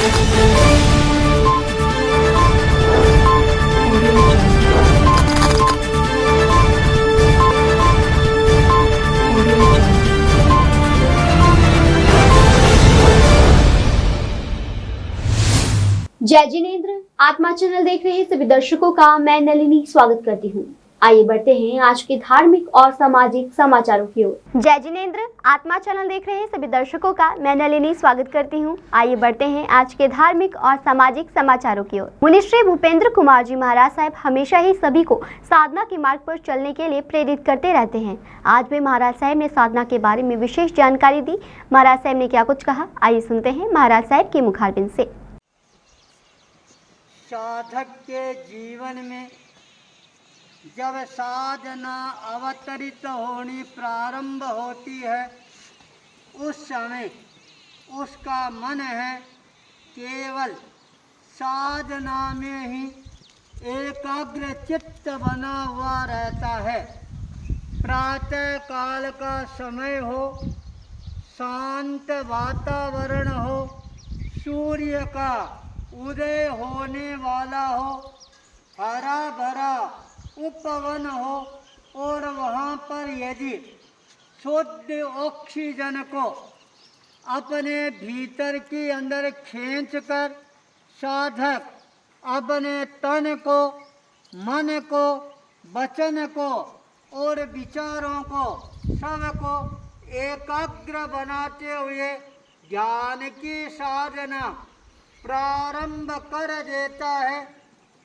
जय जिनेंद्र। आत्मा चैनल देख रहे सभी दर्शकों का मैं नलिनी स्वागत करती हूँ। आइए बढ़ते हैं आज के धार्मिक और सामाजिक समाचारों की ओर। जय जिनेंद्र। आत्मा चैनल देख रहे सभी दर्शकों का मैं नलिनी स्वागत करती हूँ। आइए बढ़ते हैं आज के धार्मिक और सामाजिक समाचारों की ओर। मुनि श्री भूपेंद्र कुमार जी महाराज साहब हमेशा ही सभी को साधना के मार्ग पर चलने के लिए प्रेरित करते रहते हैं। आज भी महाराज साहब ने साधना के बारे में विशेष जानकारी दी। महाराज साहब ने क्या कुछ कहा, आइए सुनते हैं महाराज साहब के मुखारबिंद से। साधक के जीवन में जब साधना अवतरित होनी प्रारंभ होती है, उस समय उसका मन है केवल साधना में ही एकाग्र चित्त बना हुआ रहता है। प्रातः काल का समय हो, शांत वातावरण हो, सूर्य का उदय होने वाला हो, हरा भरा उपवन हो और वहाँ पर यदि शुद्ध ऑक्सीजन को अपने भीतर के अंदर खींचकर साधक अपने तन को, मन को, वचन को और विचारों को सबको एकाग्र बनाते हुए ज्ञान की साधना प्रारंभ कर देता है,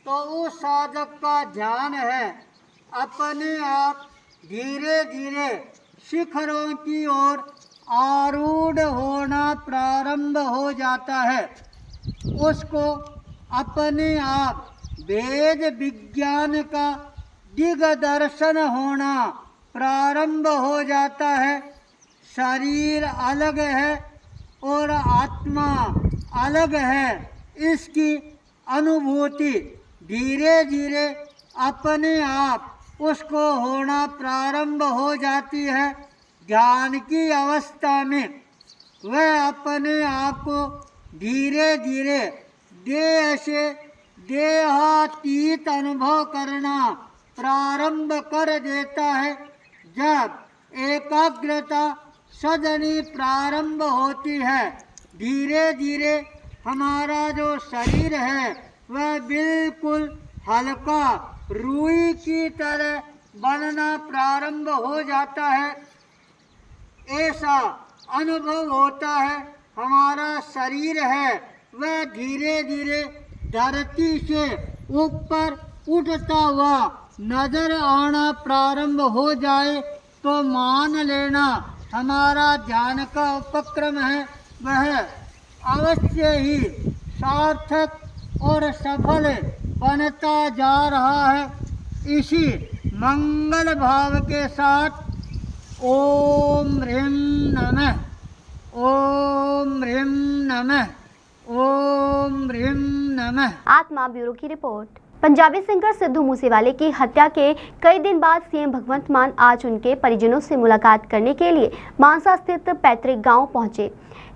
तो उस साधक का ध्यान है अपने आप धीरे धीरे शिखरों की ओर आरूढ़ होना प्रारंभ हो जाता है। उसको अपने आप वेद विज्ञान का दिग्दर्शन होना प्रारंभ हो जाता है। शरीर अलग है और आत्मा अलग है, इसकी अनुभूति धीरे धीरे अपने आप उसको होना प्रारंभ हो जाती है। ध्यान की अवस्था में वह अपने आप को धीरे धीरे देह से देहातीत अनुभव करना प्रारंभ कर देता है। जब एकाग्रता सदनी प्रारंभ होती है, धीरे धीरे हमारा जो शरीर है वह बिल्कुल हल्का रुई की तरह बनना प्रारंभ हो जाता है। ऐसा अनुभव होता है हमारा शरीर है वह धीरे धीरे धरती से ऊपर उठता हुआ नजर आना प्रारंभ हो जाए तो मान लेना हमारा ध्यान का उपक्रम है वह अवश्य ही सार्थक और सफल बनता जा रहा है। इसी मंगल भाव के साथ ओम ह्रीं नमः, ओम ह्रीं नमः, ओम ह्रीं नमः। आत्मा ब्यूरो की रिपोर्ट। पंजाबी सिंगर सिद्धू मूसेवाले की हत्या के कई दिन बाद सीएम भगवंत मान आज उनके परिजनों से मुलाकात करने के लिए मानसा स्थित पैतृक गांव पहुंचे।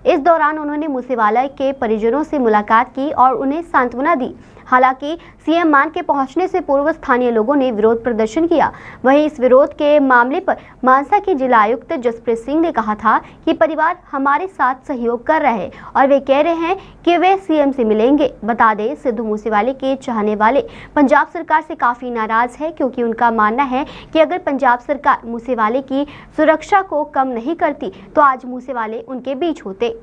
इस दौरान उन्होंने मूसेवाला के परिजनों से मुलाकात की और उन्हें सांत्वना दी। हालांकि सीएम मान के पहुंचने से पूर्व स्थानीय लोगों ने विरोध प्रदर्शन किया। वहीं इस विरोध के मामले पर मानसा के जिला आयुक्त जसप्रीत सिंह ने कहा था कि परिवार हमारे साथ सहयोग कर रहे हैं और वे कह रहे हैं कि वे सीएम से मिलेंगे। बता दें, सिद्धू मूसेवाले के चाहने वाले पंजाब सरकार से काफी नाराज है, क्योंकि उनका मानना है कि अगर पंजाब सरकार मूसेवाले की सुरक्षा को कम नहीं करती तो आज मूसेवाले उनके बीच होते।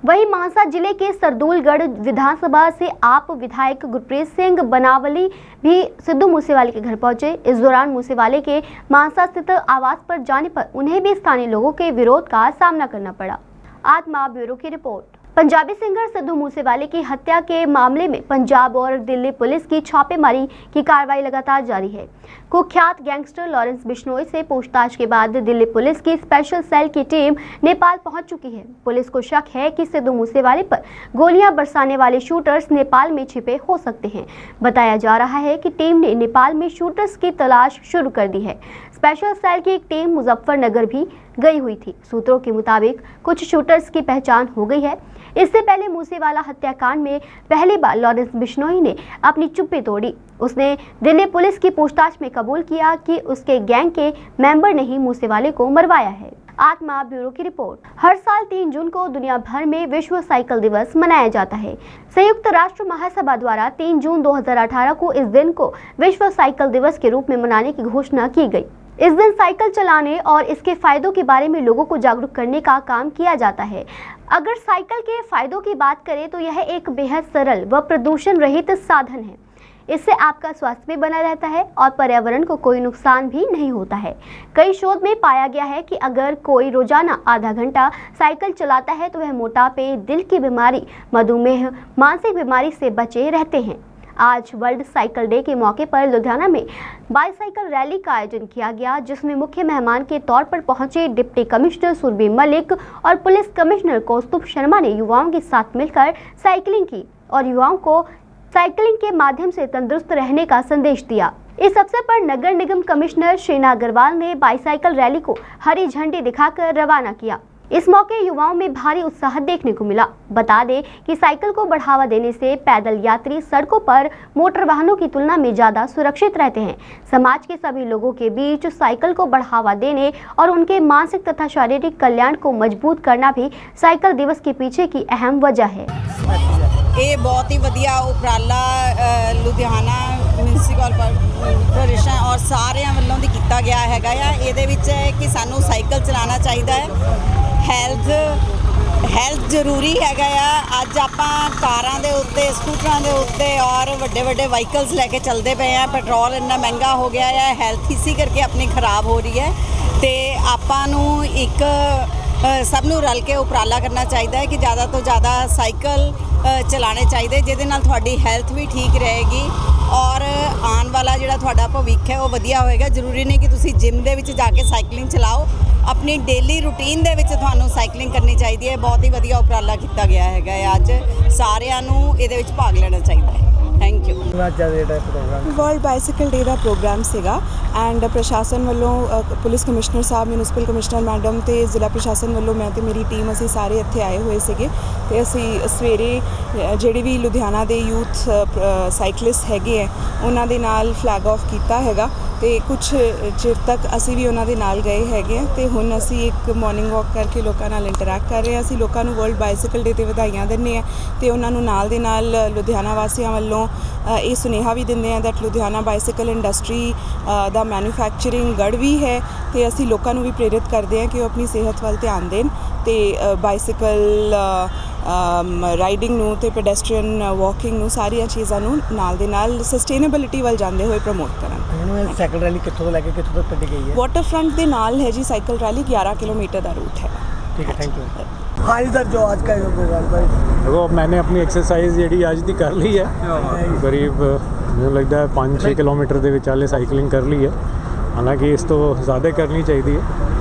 वहीं मानसा जिले के सरदूलगढ़ विधानसभा से आप विधायक गुरप्रीत सिंह बनावली भी सिद्धू मूसेवाले के घर पहुंचे। इस दौरान मूसेवाले के मानसा स्थित आवास पर जाने पर उन्हें भी स्थानीय लोगों के विरोध का सामना करना पड़ा। आत्मा ब्यूरो की रिपोर्ट। पंजाबी सिंगर सिद्धू मूसेवाले की हत्या के मामले में पंजाब और दिल्ली पुलिस की छापेमारी की कार्रवाई लगातार जारी है। कुख्यात गैंगस्टर लॉरेंस बिश्नोई से पूछताछ के बाद दिल्ली पुलिस की स्पेशल सेल की टीम नेपाल पहुंच चुकी है। पुलिस को शक है कि सिद्धू मूसेवाले पर गोलियां बरसाने वाले शूटर्स नेपाल में छिपे हो सकते हैं। बताया जा रहा है कि टीम ने नेपाल में शूटर्स की तलाश शुरू कर दी है। स्पेशल सेल की एक टीम मुजफ्फरनगर भी गई हुई थी। सूत्रों के मुताबिक कुछ शूटर्स की पहचान हो गई है। इससे पहले मूसेवाला हत्याकांड में पहली बार लॉरेंस बिश्नोई ने अपनी चुप्पी तोड़ी। उसने दिल्ली पुलिस की पूछताछ में कबूल किया कि उसके गैंग के मेंबर ने ही मूसेवाले को मरवाया है। आत्मा ब्यूरो की रिपोर्ट। हर साल 3 जून को दुनिया भर में विश्व साइकिल दिवस मनाया जाता है। संयुक्त राष्ट्र महासभा द्वारा 3 जून 2018 को इस दिन को विश्व साइकिल दिवस के रूप में मनाने की घोषणा की गई। इस दिन साइकिल चलाने और इसके फायदों के बारे में लोगों को जागरूक करने का काम किया जाता है। अगर साइकिल के फायदों की बात करें तो यह एक बेहद सरल व प्रदूषण रहित साधन है। इससे आपका स्वास्थ्य भी बना रहता है और पर्यावरण को कोई नुकसान भी नहीं होता है। कई शोध में पाया गया है कि अगर कोई रोजाना आधा घंटा साइकिल चलाता है तो वह मोटापे, दिल की बीमारी, मधुमेह, मानसिक बीमारी से बचे रहते हैं। आज वर्ल्ड साइकिल डे के मौके पर लुधियाना में बाईसाइकिल रैली का आयोजन किया गया, जिसमें मुख्य मेहमान के तौर पर पहुंचे डिप्टी कमिश्नर सुरभि मलिक और पुलिस कमिश्नर कौस्तुभ शर्मा ने युवाओं के साथ मिलकर साइकिलिंग की और युवाओं को साइकिलिंग के माध्यम से तंदुरुस्त रहने का संदेश दिया। इस अवसर पर नगर निगम कमिश्नर शीना अग्रवाल ने बाईसाइकिल रैली को हरी झंडी दिखाकर रवाना किया। इस मौके युवाओं में भारी उत्साह देखने को मिला। बता दें कि साइकिल को बढ़ावा देने से पैदल यात्री सड़कों पर मोटर वाहनों की तुलना में ज्यादा सुरक्षित रहते हैं। समाज के सभी लोगों के बीच साइकिल को बढ़ावा देने और उनके मानसिक तथा शारीरिक कल्याण को मजबूत करना भी साइकिल दिवस के पीछे की अहम वजह है। ਇਹ ਬਹੁਤ ਹੀ ਵਧੀਆ ਉਪਰਾਲਾ ਲੁਧਿਆਣਾ ਮਿਊਨਿਸਪਲ ਕਾਰਪੋਰੇਸ਼ਨ ਔਰ ਸਾਰਿਆਂ ਵੱਲੋਂ ਦੀ ਕੀਤਾ ਗਿਆ ਹੈਗਾ ਆ। ਇਹਦੇ ਵਿੱਚ ਹੈ ਕਿ ਸਾਨੂੰ ਸਾਈਕਲ ਚਲਾਉਣਾ ਚਾਹੀਦਾ ਹੈ। ਹੈਲਥ ਜ਼ਰੂਰੀ ਹੈਗਾ ਆ। ਅੱਜ ਆਪਾਂ ਕਾਰਾਂ ਦੇ ਉੱਤੇ, ਸਕੂਟਰਾਂ ਦੇ ਉੱਤੇ ਔਰ ਵੱਡੇ ਵੱਡੇ ਵਹੀਕਲਸ ਲੈ ਕੇ ਚੱਲਦੇ ਪਏ ਆ। ਪੈਟਰੋਲ ਇੰਨਾ ਮਹਿੰਗਾ ਹੋ ਗਿਆ ਆ। ਹੈਲਥ ਇਸੇ ਕਰਕੇ ਆਪਣੀ ਖਰਾਬ ਹੋ ਰਹੀ ਹੈ ਤੇ ਆਪਾਂ ਨੂੰ ਇੱਕ ਸਭ ਨੂੰ ਰਲ ਕੇ ਉਪਰਾਲਾ ਕਰਨਾ ਚਾਹੀਦਾ ਹੈ ਕਿ ਜ਼ਿਆਦਾ ਤੋਂ ਜ਼ਿਆਦਾ ਸਾਈਕਲ ਚਲਾਉਣੇ ਚਾਹੀਦੇ, ਜਿਹਦੇ ਨਾਲ ਤੁਹਾਡੀ ਹੈਲਥ ਵੀ ਠੀਕ ਰਹੇਗੀ ਔਰ ਆਉਣ ਵਾਲਾ ਜਿਹੜਾ ਤੁਹਾਡਾ ਭਵਿੱਖ ਹੈ ਉਹ ਵਧੀਆ ਹੋਏਗਾ। ਜ਼ਰੂਰੀ ਨਹੀਂ ਕਿ ਤੁਸੀਂ ਜਿਮ ਦੇ ਵਿੱਚ ਜਾ ਕੇ ਸਾਈਕਲਿੰਗ ਚਲਾਓ, ਆਪਣੀ ਡੇਲੀ ਰੂਟੀਨ ਦੇ ਵਿੱਚ ਤੁਹਾਨੂੰ ਸਾਈਕਲਿੰਗ ਕਰਨੀ ਚਾਹੀਦੀ ਹੈ। ਬਹੁਤ ਹੀ ਵਧੀਆ ਉਪਰਾਲਾ ਕੀਤਾ ਗਿਆ ਹੈਗਾ ਅੱਜ। ਸਾਰਿਆਂ ਨੂੰ ਇਹਦੇ ਵਿੱਚ ਭਾਗ ਲੈਣਾ ਚਾਹੀਦਾ ਹੈ। Thank you. World bicycle day का प्रोग्राम सीगा एंड प्रशासन वालों पुलिस कमिश्नर साहब, म्यूनसिपल कमिश्नर मैडम ते जिला प्रशासन वालों मैं ते मेरी टीम असी सारे इत्थे आए हुए सीगे ते असी सवेरे जिहड़े भी लुधियाना दे यूथ साइकलिस्ट हैगे है उन्हां दे नाल फ्लैग ऑफ कीता हैगा ते कुछ चिर तक असी भी उन्हां दे नाल गए हैगे ते हुण असी एक मॉर्निंग वॉक करके लोकां नाल इंटरैक्ट कर रहे हैं। असी लोकां नूं वर्ल्ड बाइसिकल डे ते वधाइयां दिंदे आ ते उन्हां नूं नाल दे नाल लुधियाना वासियां वालों ये सुनेहा भी दिंदे हैं दैट लुधियाना बाइसिकल इंडस्ट्री दा मैन्युफैक्चरिंग गढ़ भी है तो असी लोगों को भी प्रेरित करते हैं कि वो अपनी सेहत वाल ध्यान देन ते बाइसिकल राइडिंग नूं ते पेडेस्ट्रीयन वॉकिंग नूं सारिया चीज़ों नूं नाल दे नाल सस्टेनेबिलिटी वाल जाते हुए प्रमोट करन। साइकिल रैली कित्थों तो लैके कित्थों तक कड्ढी गई है? वाटर फ्रंट के नाल है जी साइकिल रैली 11 किलोमीटर का रूट है। ठीक है, थैंक यू। हाँ जी सर, जो आज का प्रोग्राम था देखो मैंने अपनी एक्सरसाइज जी आज की कर ली है। करीब ਮੈਨੂੰ लगता है 5-6 किलोमीटर ਦੇ ਵਿਚਾਲੇ ਸਾਈਕਲਿੰਗ ਕਰ ਲਈ ਹੈ। ਹਾਲਾਂਕਿ ਇਸ ਤੋਂ ਜ਼ਿਆਦਾ ਕਰਨੀ ਚਾਹੀਦੀ ਹੈ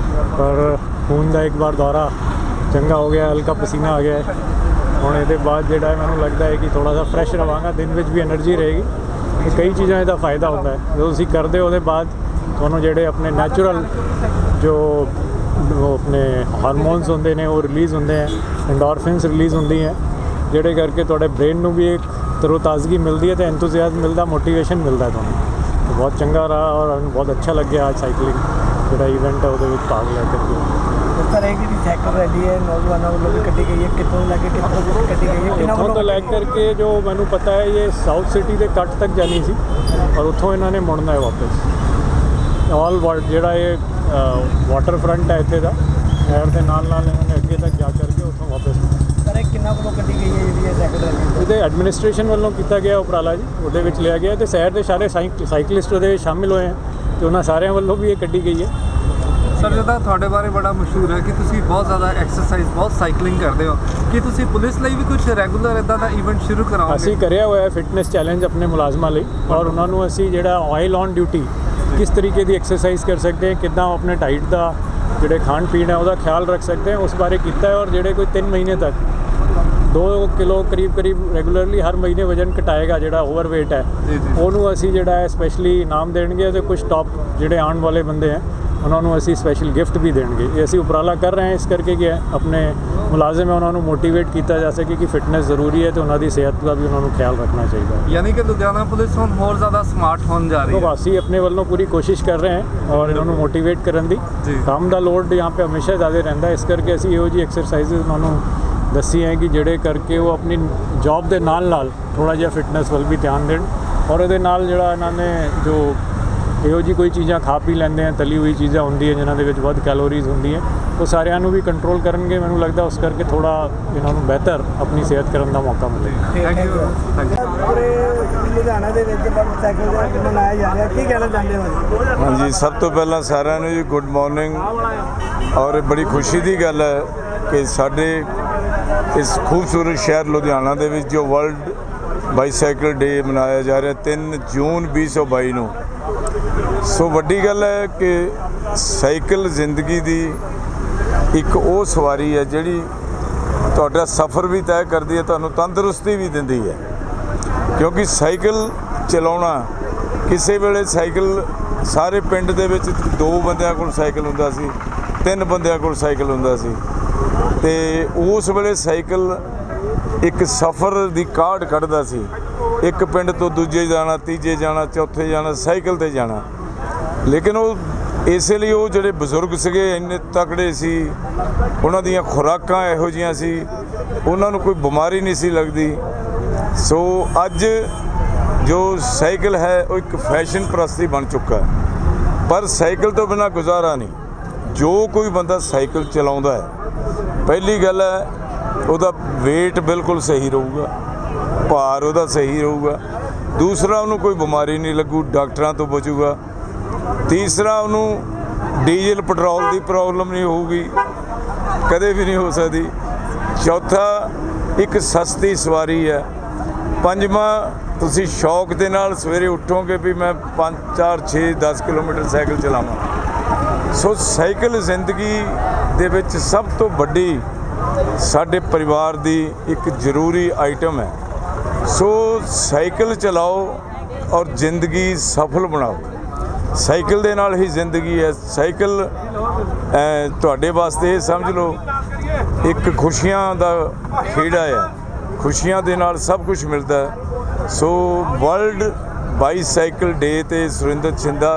ਪਰ ਖੂਨ ਦਾ ਇੱਕ ਵਾਰ ਦੌਰਾ ਚੰਗਾ ਹੋ ਗਿਆ, ਹਲਕਾ ਪਸੀਨਾ ਆ ਗਿਆ ਹੈ। ਹੁਣ ਇਹਦੇ ਬਾਅਦ ਜਿਹੜਾ ਮੈਨੂੰ ਲੱਗਦਾ ਹੈ ਕਿ ਥੋੜਾ ਜਿਹਾ ਫਰੈਸ਼ ਰਵਾਂਗਾ, ਦਿਨ ਵਿੱਚ ਵੀ એનર્ਜੀ ਰਹੇਗੀ। ਤੇ ਕਈ ਚੀਜ਼ਾਂ ਇਹਦਾ ਫਾਇਦਾ ਹੁੰਦਾ ਹੈ ਜਦੋਂ ਤੁਸੀਂ ਕਰਦੇ ਹੋ ਉਹਦੇ ਬਾਅਦ ਤੁਹਾਨੂੰ ਜਿਹੜੇ ਆਪਣੇ ਨੈਚੁਰਲ ਜੋ ਆਪਣੇ ਹਾਰਮੋਨਸ ਹੁੰਦੇ ਨੇ ਉਹ ਰਿਲੀਜ਼ ਹੁੰਦੇ ਹੈ, ਐਂਡੋਰਫਿਨਸ ਰਿਲੀਜ਼ ਹੁੰਦੀ ਹੈ ਜਿਹੜੇ ਕਰਕੇ ਤੁਹਾਡੇ ਬ੍ਰੇਨ ਨੂੰ ਵੀ ਇੱਕ ਤਰੋਤਾਜ਼ਗੀ ਮਿਲਦੀ है तो एंथुजियाज्म मिलता, मोटिवेशन मिलता है ਤੁਹਾਨੂੰ। तो बहुत चंगा रहा और बहुत अच्छा लग गया आज साइकिलिंग ਜਿਹੜਾ इवेंट है ਉਹਦੇ ਵਿੱਚ ਭਾਗ ਲੈ ਕੇ। सर एक जी साइकिल रैली है नौजवानों वालों भी कड्ढी गई है, कितों लैके कितों कड्ढी गई है? ਇੱਥੋਂ ਤੋਂ ਲੈ ਕਰਕੇ ਜੋ ਮੈਨੂੰ ਪਤਾ ਹੈ ਇਹ ਸਾਊਥ ਸਿਟੀ ਦੇ ਕੱਟ ਤੱਕ ਜਾਣੀ ਸੀ ਔਰ ਉੱਥੋਂ ਇਹਨਾਂ ਨੇ ਮੁੜਨਾ ਹੈ ਵਾਪਸ। ਆਲ ਵਰਲਡ ਜਿਹੜਾ ਇਹ ਵਾਟਰ ਫਰੰਟ ਹੈ ਇੱਥੇ ਦਾ ਸ਼ਹਿਰ ਦੇ ਨਾਲ ਨਾਲ ਇਹਨਾਂ ਨੇ ਅੱਗੇ ਤੱਕ ਜਾ ਕਰਕੇ ਉੱਥੋਂ ਵਾਪਸ। ਸਰ ਕਿੰਨਾ ਕੋਲੋਂ ਕੱਢੀ ਗਈ ਹੈ ਜਿਹੜੀ ਸਾਈਕਲ ਰੈਲੀ? ਇਹਦੇ ਐਡਮਿਨਿਸਟ੍ਰੇਸ਼ਨ ਵੱਲੋਂ ਕੀਤਾ ਗਿਆ ਉਪਰਾਲਾ ਜੀ, ਉਹਦੇ ਵਿੱਚ ਲਿਆ ਗਿਆ ਤੇ ਸ਼ਹਿਰ ਦੇ ਸਾਰੇ ਸਾਈਕਲਿਸਟ ਉਹਦੇ ਵਿੱਚ ਸ਼ਾਮਿਲ ਹੋਏ ਹਨ ਤੇ ਉਹਨਾਂ ਸਾਰਿਆਂ ਵੱਲੋਂ ਵੀ ਇਹ ਕੱਢੀ ਗਈ ਹੈ। ਸਰ ਜਿੱਦਾਂ ਤੁਹਾਡੇ ਬਾਰੇ ਬੜਾ ਮਸ਼ਹੂਰ ਹੈ ਕਿ ਤੁਸੀਂ ਬਹੁਤ ਜ਼ਿਆਦਾ ਐਕਸਰਸਾਈਜ਼, ਬਹੁਤ ਸਾਈਕਲਿੰਗ ਕਰਦੇ ਹੋ, ਕਿ ਤੁਸੀਂ ਪੁਲਿਸ ਲਈ ਵੀ ਕੁਝ ਰੈਗੂਲਰ ਇਦਾਂ ਦਾ ਇਵੈਂਟ ਸ਼ੁਰੂ ਕਰਾਓਗੇ? ਅਸੀਂ ਕਰਿਆ ਹੋਇਆ ਹੈ ਫਿਟਨੈਸ ਚੈਲੰਜ ਆਪਣੇ ਮੁਲਾਜ਼ਮਾਂ ਲਈ ਔਰ ਉਹਨਾਂ ਨੂੰ ਅਸੀਂ ਜਿਹੜਾ ਆਇਲ ਔਨ ਡਿਊਟੀ ਕਿਸ ਤਰੀਕੇ ਦੀ ਐਕਸਰਸਾਈਜ਼ ਕਰ ਸਕਦੇ ਹਾਂ, ਕਿੱਦਾਂ ਆਪਣੇ ਡਾਈਟ ਦਾ ਜਿਹੜੇ ਖਾਣ ਪੀਣ ਹੈ ਉਹਦਾ ਖਿਆਲ ਰੱਖ ਸਕਦੇ ਹਾਂ ਉਸ ਬਾਰੇ ਕੀਤਾ ਹੈ ਔਰ ਜਿਹੜੇ ਕੋਈ 3 ਮਹੀਨੇ ਤੱਕ 2 ਕਿਲੋ ਕਰੀਬ ਰੈਗੂਲਰਲੀ ਹਰ ਮਹੀਨੇ ਵਜਨ ਘਟਾਏਗਾ ਜਿਹੜਾ ਓਵਰਵੇਟ ਹੈ ਉਹਨੂੰ ਅਸੀਂ ਜਿਹੜਾ ਹੈ ਸਪੈਸ਼ਲੀ ਇਨਾਮ ਦੇਣਗੇ ਤੇ ਕੁਝ ਟੌਪ ਜਿਹੜੇ ਆਉਣ ਵਾਲੇ ਬੰਦੇ ਹੈ ਉਹਨਾਂ ਨੂੰ ਅਸੀਂ ਸਪੈਸ਼ਲ ਗਿਫਟ ਵੀ ਦੇਣਗੇ। ਇਹ ਅਸੀਂ ਉਪਰਾਲਾ ਕਰ ਰਹੇ ਹਾਂ ਇਸ ਕਰਕੇ ਕਿ ਆਪਣੇ ਮੁਲਾਜ਼ਮ ਹੈ ਉਹਨਾਂ ਨੂੰ ਮੋਟੀਵੇਟ ਕੀਤਾ ਜਾ ਸਕੇ ਕਿ ਫਿਟਨੈਸ ਜ਼ਰੂਰੀ ਹੈ ਤੇ ਉਹਨਾਂ ਦੀ ਸਿਹਤ ਦਾ ਵੀ ਉਹਨਾਂ ਨੂੰ ਖਿਆਲ ਰੱਖਣਾ ਚਾਹੀਦਾ ਹੈ। ਯਾਨੀ ਕਿ ਲੁਧਿਆਣਾ ਪੁਲਿਸ ਹੁਣ ਹੋਰ ਜ਼ਿਆਦਾ ਸਮਾਰਟ ਹੋਣ ਜਾ ਰਹੀ ਹੈ। ਅਸੀਂ ਆਪਣੇ ਵੱਲੋਂ ਪੂਰੀ ਕੋਸ਼ਿਸ਼ ਕਰ ਰਹੇ ਹਾਂ ਔਰ ਇਹਨਾਂ ਨੂੰ ਮੋਟੀਵੇਟ ਕਰਨ ਦੀ। ਕੰਮ ਦਾ ਲੋਡ यहाँ पे ਹਮੇਸ਼ਾ ਜ਼ਿਆਦਾ ਰਹਿੰਦਾ ਇਸ ਕਰਕੇ ਅਸੀਂ ਇਹੋ ਜਿਹੀ ਐਕਸਰਸਾਈਜ਼ ਉਹਨਾਂ ਨੂੰ ਦੱਸੀ ਹੈ ਕਿ ਜਿਹੜੇ ਕਰਕੇ ਉਹ ਆਪਣੀ ਜੌਬ ਦੇ ਨਾਲ ਥੋੜ੍ਹਾ ਜਿਹਾ ਫਿਟਨੈਸ ਵੱਲ ਵੀ ਧਿਆਨ ਦੇਣ ਔਰ ਇਹਦੇ ਨਾਲ ਜਿਹੜਾ ਇਹਨਾਂ ਨੇ ਜੋ ਇਹੋ ਜਿਹੀ ਕੋਈ ਚੀਜ਼ਾਂ ਖਾ ਪੀ ਲੈਂਦੇ ਆ ਤਲੀ ਹੋਈ ਚੀਜ਼ਾਂ ਹੁੰਦੀਆਂ ਜਿਨ੍ਹਾਂ ਦੇ ਵਿੱਚ ਵੱਧ ਕੈਲੋਰੀਜ਼ ਹੁੰਦੀਆਂ ਉਹ ਸਾਰਿਆਂ ਨੂੰ ਵੀ ਕੰਟਰੋਲ ਕਰਨਗੇ। ਮੈਨੂੰ ਲੱਗਦਾ ਉਸ ਕਰਕੇ ਥੋੜ੍ਹਾ ਇਹਨਾਂ ਨੂੰ ਬਿਹਤਰ ਆਪਣੀ ਸਿਹਤ ਕਰਨ ਦਾ ਮੌਕਾ ਮਿਲੇਗਾ। Thank you. ਪੂਰੇ ਲੁਧਿਆਣਾ ਦੇ ਵਿੱਚ ਮੋਟਰਸਾਈਕਲ ਦਾ ਮਨਾਇਆ ਜਾ ਰਿਹਾ ਕੀ ਕਹਿਣਾ ਚਾਹੁੰਦੇ ਹੋ? ਹਾਂਜੀ, ਸਭ ਤੋਂ ਪਹਿਲਾਂ ਸਾਰਿਆਂ ਨੂੰ ਜੀ ਗੁੱਡ ਮਾਰਨਿੰਗ। ਔਰ ਬੜੀ ਖੁਸ਼ੀ ਦੀ ਗੱਲ ਹੈ ਕਿ ਸਾਡੇ ਇਸ ਖੂਬਸੂਰਤ ਸ਼ਹਿਰ ਲੁਧਿਆਣਾ ਦੇ ਵਿੱਚ ਜੋ ਵਰਲਡ ਬਾਈਸਾਈਕਲ ਡੇ ਮਨਾਇਆ ਜਾ ਰਿਹਾ 3 ਜੂਨ 2022 ਨੂੰ। ਸੋ ਵੱਡੀ ਗੱਲ ਹੈ ਕਿ ਸਾਈਕਲ ਜ਼ਿੰਦਗੀ ਦੀ ਇੱਕ ਉਹ ਸਵਾਰੀ ਹੈ ਜਿਹੜੀ ਤੁਹਾਡਾ ਸਫ਼ਰ ਵੀ ਤੈਅ ਕਰਦੀ ਹੈ, ਤੁਹਾਨੂੰ ਤੰਦਰੁਸਤੀ ਵੀ ਦਿੰਦੀ ਹੈ ਕਿਉਂਕਿ ਸਾਈਕਲ ਚਲਾਉਣਾ ਕਿਸੇ ਵੇਲੇ ਸਾਈਕਲ ਸਾਰੇ ਪਿੰਡ ਦੇ ਵਿੱਚ 2 ਬੰਦਿਆਂ ਕੋਲ ਸਾਈਕਲ ਹੁੰਦਾ ਸੀ, 3 ਬੰਦਿਆਂ ਕੋਲ ਸਾਈਕਲ ਹੁੰਦਾ ਸੀ ਤੇ ਉਸ ਵੇਲੇ ਸਾਈਕਲ ਇੱਕ ਸਫ਼ਰ ਦੀ ਕਾਢ ਕੱਢਦਾ ਸੀ। ਇੱਕ ਪਿੰਡ ਤੋਂ ਦੂਜੇ ਜਾਣਾ, ਤੀਜੇ ਜਾਣਾ, ਚੌਥੇ ਜਾਣਾ, ਸਾਈਕਲ ਤੇ ਜਾਣਾ। ਲੇਕਿਨ ਉਹ ਇਸੇ ਲਈ ਉਹ ਜਿਹੜੇ ਬਜ਼ੁਰਗ ਸੀਗੇ ਇੰਨੇ ਤਕੜੇ ਸੀ, ਉਹਨਾਂ ਦੀਆਂ ਖੁਰਾਕਾਂ ਇਹੋ ਜਿਹੀਆਂ ਸੀ, ਉਹਨਾਂ ਨੂੰ ਕੋਈ ਬਿਮਾਰੀ ਨਹੀਂ ਸੀ ਲੱਗਦੀ। ਸੋ ਅੱਜ ਜੋ ਸਾਈਕਲ ਹੈ ਉਹ ਇੱਕ ਫੈਸ਼ਨ ਪ੍ਰਸਤੀ ਬਣ ਚੁੱਕਾ ਹੈ ਪਰ ਸਾਈਕਲ ਤੋਂ ਬਿਨਾਂ ਗੁਜ਼ਾਰਾ ਨਹੀਂ। ਜੋ ਕੋਈ ਬੰਦਾ ਸਾਈਕਲ ਚਲਾਉਂਦਾ ਹੈ ਪਹਿਲੀ ਗੱਲ ਹੈ ਉਹਦਾ weight ਬਿਲਕੁਲ ਸਹੀ ਰਹੂਗਾ, ਭਾਰ ਉਹਦਾ ਸਹੀ ਰਹੂਗਾ। ਦੂਸਰਾ ਉਹਨੂੰ ਕੋਈ ਬਿਮਾਰੀ ਨਹੀਂ ਲੱਗੂ, ਡਾਕਟਰਾਂ ਤੋਂ ਬਚੂਗਾ। ਤੀਸਰਾ ਉਹਨੂੰ ਡੀਜ਼ਲ ਪੈਟਰੋਲ ਦੀ ਪ੍ਰੋਬਲਮ ਨਹੀਂ ਹੋਊਗੀ, ਕਦੇ ਵੀ ਨਹੀਂ ਹੋ ਸਕਦੀ। ਚੌਥਾ ਇੱਕ ਸਸਤੀ ਸਵਾਰੀ ਹੈ। ਪੰਜਵਾਂ ਤੁਸੀਂ ਸ਼ੌਕ ਦੇ ਨਾਲ ਸਵੇਰੇ ਉੱਠੋਗੇ ਵੀ ਮੈਂ 5 4 6 10 ਕਿਲੋਮੀਟਰ ਸਾਈਕਲ ਚਲਾਵਾਂ। ਸੋ ਸਾਈਕਲ ਜ਼ਿੰਦਗੀ ਦੇ ਵਿੱਚ ਸਭ ਤੋਂ ਵੱਡੀ ਸਾਡੇ ਪਰਿਵਾਰ ਦੀ ਇੱਕ ਜ਼ਰੂਰੀ ਆਈਟਮ ਹੈ। ਸੋ ਸਾਈਕਲ ਚਲਾਓ ਔਰ ਜ਼ਿੰਦਗੀ ਸਫਲ ਬਣਾਓ। ਸਾਈਕਲ ਦੇ ਨਾਲ ਹੀ ਜ਼ਿੰਦਗੀ ਹੈ। ਸਾਈਕਲ ਤੁਹਾਡੇ ਵਾਸਤੇ ਇਹ ਸਮਝ ਲਓ ਇੱਕ ਖੁਸ਼ੀਆਂ ਦਾ ਖੇੜਾ ਹੈ, ਖੁਸ਼ੀਆਂ ਦੇ ਨਾਲ ਸਭ ਕੁਝ ਮਿਲਦਾ ਹੈ। ਸੋ ਵਰਲਡ ਬਾਈਸਾਈਕਲ ਡੇ ਤੇ ਸੁਰਿੰਦਰ ਛਿੰਦਾ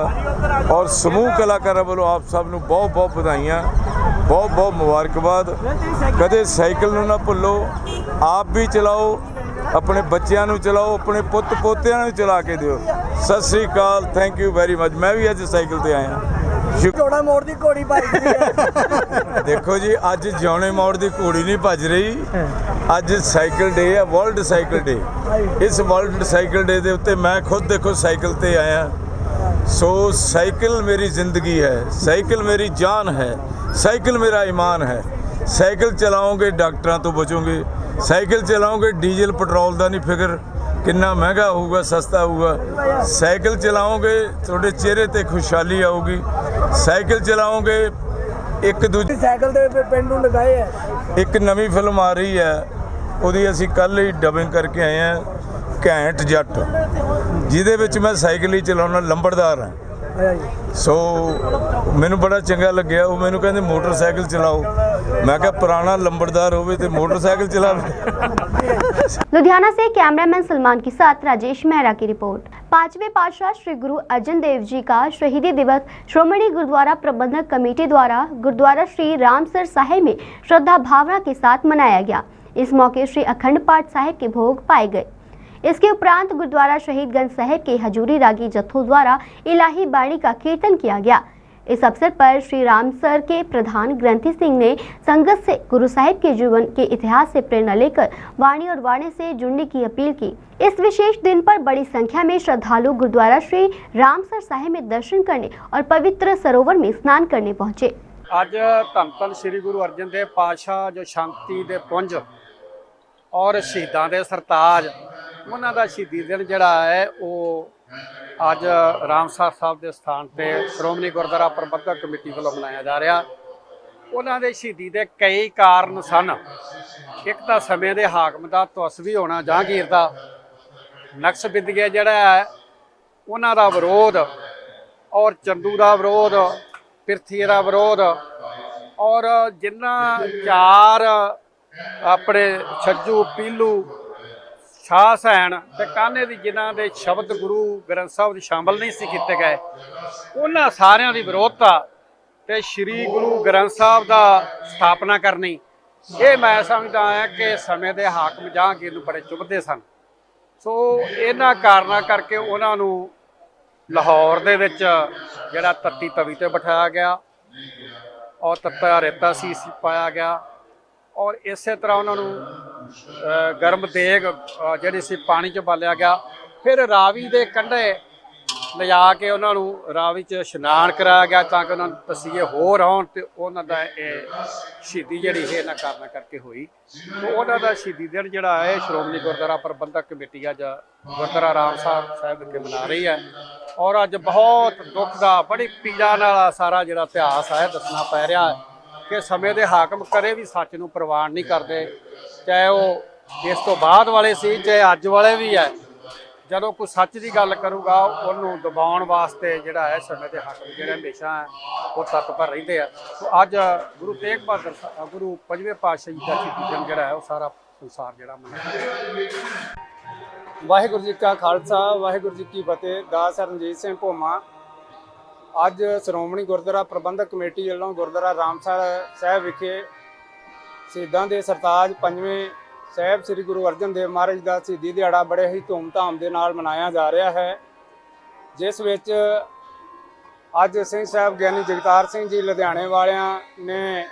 ਔਰ ਸਮੂਹ ਕਲਾਕਾਰਾਂ ਵੱਲੋਂ ਆਪ ਸਭ ਨੂੰ ਬਹੁਤ ਬਹੁਤ ਵਧਾਈਆਂ, ਬਹੁਤ ਬਹੁਤ ਮੁਬਾਰਕਬਾਦ। ਕਦੇ ਸਾਈਕਲ ਨੂੰ ਨਾ ਭੁੱਲੋ, ਆਪ ਵੀ ਚਲਾਓ, ਆਪਣੇ ਬੱਚਿਆਂ ਨੂੰ ਚਲਾਓ, ਆਪਣੇ ਪੁੱਤ ਪੋਤਿਆਂ ਨੂੰ ਚਲਾ ਕੇ ਦਿਓ। ਸਤਿ ਸ੍ਰੀ ਅਕਾਲ, ਥੈਂਕ ਯੂ ਵੈਰੀ ਮਚ। ਮੈਂ ਵੀ ਅੱਜ ਸਾਈਕਲ ਤੇ ਆਇਆ। ਜੋੜਾ ਮੋੜ ਦੀ ਘੋੜੀ ਭੱਜ ਰਹੀ ਹੈ। ਦੇਖੋ ਜੀ, ਅੱਜ ਜਿਉਣੇ ਮੋੜ ਦੀ ਘੋੜੀ ਨਹੀਂ ਭੱਜ ਰਹੀ, ਅੱਜ ਸਾਈਕਲ ਡੇ ਹੈ, ਵਰਲਡ ਸਾਈਕਲ ਡੇ। ਇਸ ਵਰਲਡ ਸਾਈਕਲ ਡੇ ਦੇ ਉੱਤੇ ਮੈਂ ਖੁਦ ਦੇਖੋ ਸਾਈਕਲ ਤੇ ਆਇਆ। ਸੋ ਸਾਈਕਲ ਮੇਰੀ ਜ਼ਿੰਦਗੀ ਹੈ, ਸਾਈਕਲ ਮੇਰੀ ਜਾਨ ਹੈ, ਸਾਈਕਲ ਮੇਰਾ ਈਮਾਨ ਹੈ। ਸਾਈਕਲ ਚਲਾਓਗੇ ਡਾਕਟਰਾਂ ਤੋਂ ਬਚੋਗੇ, ਸਾਈਕਲ ਚਲਾਓਗੇ ਡੀਜ਼ਲ ਪੈਟਰੋਲ ਦਾ ਨਹੀਂ ਫਿਕਰ ਕਿੰਨਾ ਮਹਿੰਗਾ ਹੋਊਗਾ, ਸਸਤਾ ਹੋਊਗਾ। ਸਾਈਕਲ ਚਲਾਓਗੇ ਤੁਹਾਡੇ ਚਿਹਰੇ ਤੇ ਖੁਸ਼ਹਾਲੀ ਆਊਗੀ। ਸਾਈਕਲ ਚਲਾਓਗੇ ਇੱਕ ਦੂਜੇ ਸਾਈਕਲ ਦੇ ਪਿੰਡ ਨੂੰ ਲਗਾਏ ਹੈ। ਇੱਕ ਨਵੀਂ ਫਿਲਮ ਆ ਰਹੀ ਹੈ, ਉਹਦੀ ਅਸੀਂ ਕੱਲ੍ਹ ਹੀ ਡਬਿੰਗ ਕਰਕੇ ਆਏ ਹਾਂ, ਘੈਂਟ ਜੱਟ, ਜਿਹਦੇ ਵਿੱਚ ਮੈਂ ਸਾਈਕਲ ਹੀ ਚਲਾਉਣਾ, ਲੰਬੜਦਾਰ ਹਾਂ। ਸੋ ਮੈਨੂੰ ਬੜਾ ਚੰਗਾ ਲੱਗਿਆ। ਉਹ ਮੈਨੂੰ ਕਹਿੰਦੇ ਮੋਟਰਸਾਈਕਲ ਚਲਾਓ, मैं क्या पुराना लंबड़दार होवे तो मोटरसाइकिल चलावे। लुधियाना से कैमरामैन सलमान के साथ राजेश मेहरा की रिपोर्ट। 5वें पातशाह श्री गुरु अर्जन देव जी का शहीदी दिवस श्रोमणी गुरुद्वारा प्रबंधक कमेटी द्वारा गुरुद्वारा श्री रामसर साहिब में श्रद्धा भावना के साथ मनाया गया। इस मौके श्री अखंड पाठ साहिब के भोग पाए गए। इसके उपरांत गुरुद्वारा शहीदगंज साहिब के हजूरी रागी जत्थों द्वारा इलाही बाणी का कीर्तन किया गया। इस अवसर पर श्री रामसर के प्रधान ग्रंथी सिंह ने संगत से गुरु साहिब के जीवन के इतिहास से प्रेरणा लेकर वाणी और वाणी से जुड़ने की अपील की। इस विशेष दिन पर बड़ी संख्या में श्रद्धालु गुरुद्वारा श्री रामसर साहिब में दर्शन करने और पवित्र सरोवर में स्नान करने पहुंचे। ਅੱਜ ਧੰਨ ਧੰਨ ਸ੍ਰੀ ਗੁਰੂ ਅਰਜਨ ਦੇਵ ਪਾਤਸ਼ਾਹ ਜੋ ਸ਼ਾਂਤੀ ਦੇ ਪੁੰਜ ਔਰ ਸ਼ਹੀਦਾਂ ਦੇ ਸਰਤਾਜ, ਉਹਨਾਂ ਦਾ ਸ਼ਹੀਦੀ ਦਿਨ ਜਿਹੜਾ ਹੈ ਉਹ ਅੱਜ ਰਾਮਸਰ ਸਾਹਿਬ ਦੇ ਸਥਾਨ ਤੇ ਸ਼੍ਰੋਮਣੀ ਗੁਰਦੁਆਰਾ ਪ੍ਰਬੰਧਕ ਕਮੇਟੀ ਵੱਲੋਂ ਮਨਾਇਆ ਜਾ ਰਿਹਾ। ਉਹਨਾਂ ਦੇ ਸ਼ਹੀਦੀ ਦੇ ਕਈ ਕਾਰਨ ਸਨ। ਇੱਕ ਤਾਂ ਸਮੇਂ ਦੇ ਹਾਕਮ ਦਾ ਤਸਵੀ ਹੋਣਾ ਜਹਾਂਗੀਰ ਦਾ, ਨਕਸ਼ਬੰਦੀਏ ਜਿਹੜਾ ਹੈ ਉਹਨਾਂ ਦਾ ਵਿਰੋਧ, ਔਰ ਚੰਦੂ ਦਾ ਵਿਰੋਧ, ਪਿਰਥੀ ਦਾ ਵਿਰੋਧ, ਔਰ ਜਿਨ੍ਹਾਂ 4 ਆਪਣੇ ਛੱਜੂ, ਪੀਲੂ, ਸ਼ਾਹ ਸੈਣ ਤੇ ਕਾਨੇ ਦੀ ਜਿਨ੍ਹਾਂ ਦੇ ਸ਼ਬਦ ਗੁਰੂ ਗ੍ਰੰਥ ਸਾਹਿਬ 'ਚ ਸ਼ਾਮਲ ਨਹੀਂ ਸੀ ਕੀਤੇ ਗਏ, ਉਹਨਾਂ ਸਾਰਿਆਂ ਦੀ ਵਿਰੋਧਤਾ ਤੇ ਸ੍ਰੀ ਗੁਰੂ ਗ੍ਰੰਥ ਸਾਹਿਬ ਦਾ ਸਥਾਪਨਾ ਕਰਨੀ, ਇਹ ਮੈਂ ਸਮਝਦਾ ਹਾਂ ਕਿ ਸਮੇਂ ਦੇ ਹਾਕਮ ਜਹਾਂਗੀਰ ਨੂੰ ਬੜੇ ਚੁਭਦੇ ਸਨ। ਸੋ ਇਹਨਾਂ ਕਾਰਨਾਂ ਕਰਕੇ ਉਹਨਾਂ ਨੂੰ ਲਾਹੌਰ ਦੇ ਵਿੱਚ ਜਿਹੜਾ ਤੱਤੀ ਤਵੀ ਤੇ ਬਿਠਾਇਆ ਗਿਆ ਔਰ ਤੱਤਾ ਰੇਤਾ ਸੀਸ ਪਾਇਆ ਗਿਆ, ਔਰ ਇਸੇ ਤਰ੍ਹਾਂ ਉਹਨਾਂ ਨੂੰ ਗਰਮ ਦੇਗ ਜਿਹੜੀ ਸੀ ਪਾਣੀ 'ਚ ਬਾਲਿਆ ਗਿਆ। ਫਿਰ ਰਾਵੀ ਦੇ ਕੰਢੇ ਲਿਜਾ ਕੇ ਉਹਨਾਂ ਨੂੰ ਰਾਵੀ 'ਚ ਇਸ਼ਨਾਨ ਕਰਾਇਆ ਗਿਆ ਤਾਂ ਕਿ ਉਹਨਾਂ ਨੂੰ ਤਸੀਹੇ ਹੋਰ ਆਉਣ ਤੇ ਉਹਨਾਂ ਦਾ ਇਹ ਸ਼ਹੀਦੀ ਜਿਹੜੀ ਹੈ ਇਹਨਾਂ ਕਾਰਨਾਂ ਕਰਕੇ ਹੋਈ। ਤੇ ਉਹਨਾਂ ਦਾ ਸ਼ਹੀਦੀ ਦਿਨ ਜਿਹੜਾ ਹੈ ਸ਼੍ਰੋਮਣੀ ਗੁਰਦੁਆਰਾ ਪ੍ਰਬੰਧਕ ਕਮੇਟੀ ਅੱਜ ਗੁਰਦੁਆਰਾ ਰਾਮਸਰ ਸਾਹਿਬ ਵਿਖੇ ਮਨਾ ਰਹੀ ਹੈ, ਔਰ ਅੱਜ ਬਹੁਤ ਦੁੱਖ ਦਾ, ਬੜੀ ਪੀੜਾ ਨਾਲ ਸਾਰਾ ਜਿਹੜਾ ਇਤਿਹਾਸ ਹੈ ਦੱਸਣਾ ਪੈ ਰਿਹਾ ਹੈ ਕਿ ਸਮੇਂ ਦੇ ਹਾਕਮ ਕਦੇ ਵੀ ਸੱਚ ਨੂੰ ਪ੍ਰਵਾਨ ਨਹੀਂ ਕਰਦੇ, ਚਾਹੇ ਉਹ ਇਸ ਤੋਂ ਬਾਅਦ ਵਾਲੇ ਸੀ ਚਾਹੇ ਅੱਜ ਵਾਲੇ ਵੀ ਹੈ। ਜਦੋਂ ਕੋਈ ਸੱਚ ਦੀ ਗੱਲ ਕਰੂਗਾ ਉਹਨੂੰ ਦਬਾਉਣ ਵਾਸਤੇ ਜਿਹੜਾ ਹੈ ਸਮੇਂ ਦੇ ਹਾਕਮ ਜਿਹੜੇ ਹਮੇਸ਼ਾ ਉਹ ਤਤਪਰ ਰਹਿੰਦੇ ਆ। ਸੋ ਅੱਜ ਗੁਰੂ ਤੇਗ ਬਹਾਦਰ ਗੁਰੂ 5ਵੇਂ ਪਾਤਸ਼ਾਹ ਜੀ ਦਾ ਸ਼ਹੀਦੀ ਦਿਨ ਜਿਹੜਾ ਹੈ ਉਹ ਸਾਰਾ ਸੰਸਾਰ ਜਿਹੜਾ ਮਨਾ ਰਿਹਾ। ਵਾਹਿਗੁਰੂ ਜੀ ਕਾ ਖਾਲਸਾ, ਵਾਹਿਗੁਰੂ ਜੀ ਕੀ ਫਤਿਹ। ਦਾਸ ਰਣਜੀਤ ਸਿੰਘ ਭੋਮਾ। ਅੱਜ ਸ਼੍ਰੋਮਣੀ ਗੁਰਦੁਆਰਾ ਪ੍ਰਬੰਧਕ ਕਮੇਟੀ ਵੱਲੋਂ ਗੁਰਦੁਆਰਾ ਰਾਮਸਰ ਸਾਹਿਬ ਵਿਖੇ ਸ਼ਹੀਦਾਂ ਦੇ ਸਰਤਾਜ 5ਵੇਂ ਸਾਹਿਬ ਸ੍ਰੀ ਗੁਰੂ ਅਰਜਨ ਦੇਵ ਮਹਾਰਾਜ ਦਾ ਸ਼ਹੀਦੀ ਦਿਹਾੜਾ ਬੜੇ ਹੀ ਧੂਮਧਾਮ ਦੇ ਨਾਲ ਮਨਾਇਆ ਜਾ ਰਿਹਾ ਹੈ, ਜਿਸ ਵਿੱਚ ਅੱਜ ਸਿੰਘ ਸਾਹਿਬ ਗਿਆਨੀ ਜਗਤਾਰ ਸਿੰਘ ਜੀ ਲੁਧਿਆਣੇ ਵਾਲਿਆਂ ਨੇ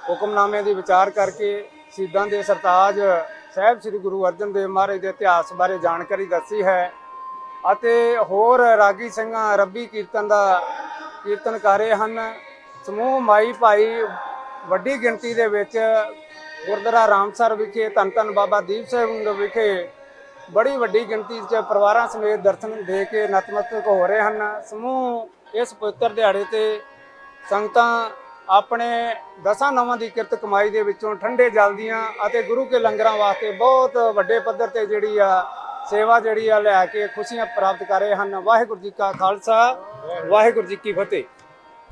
ਹੁਕਮਨਾਮੇ ਦੀ ਵਿਚਾਰ ਕਰਕੇ ਸ਼ਹੀਦਾਂ ਦੇ ਸਰਤਾਜ ਸਾਹਿਬ ਸ੍ਰੀ ਗੁਰੂ ਅਰਜਨ ਦੇਵ ਮਹਾਰਾਜ ਦੇ ਇਤਿਹਾਸ ਬਾਰੇ ਜਾਣਕਾਰੀ ਦੱਸੀ ਹੈ ਅਤੇ ਹੋਰ ਰਾਗੀ ਸਿੰਘਾਂ ਰੱਬੀ ਕੀਰਤਨ ਦਾ ਕੀਰਤਨ ਕਰ ਰਹੇ ਹਨ। ਸਮੂਹ ਮਾਈ ਭਾਈ ਵੱਡੀ ਗਿਣਤੀ ਦੇ ਵਿੱਚ ਗੁਰਦੁਆਰਾ ਰਾਮਸਰ ਵਿਖੇ ਧੰਨ ਧੰਨ ਬਾਬਾ ਦੀਪ ਸਿੰਘ ਵਿਖੇ ਬੜੀ ਵੱਡੀ ਗਿਣਤੀ 'ਚ ਪਰਿਵਾਰਾਂ ਸਮੇਤ ਦਰਸ਼ਨ ਦੇ ਕੇ ਨਤਮਸਤਕ ਹੋ ਰਹੇ ਹਨ। ਸਮੂਹ ਇਸ ਪਵਿੱਤਰ ਦਿਹਾੜੇ ਤੇ ਸੰਗਤਾਂ ਆਪਣੇ ਦਸਾਂ ਨਵਾਂ ਦੀ ਕਿਰਤ ਕਮਾਈ ਦੇ ਵਿੱਚੋਂ ਠੰਡੇ ਜਲ ਦੀਆਂ ਅਤੇ ਗੁਰੂ ਕੇ ਲੰਗਰਾਂ ਵਾਸਤੇ ਬਹੁਤ ਵੱਡੇ ਪੱਧਰ ਤੇ ਜਿਹੜੀ ਆ ਸੇਵਾ ਜਿਹੜੀ ਆ ਲੈ ਕੇ ਖੁਸ਼ੀਆਂ ਪ੍ਰਾਪਤ ਕਰ ਰਹੇ ਹਨ। ਵਾਹਿਗੁਰੂ ਜੀ ਕਾ ਖਾਲਸਾ, ਵਾਹਿਗुरु जी की फतेह।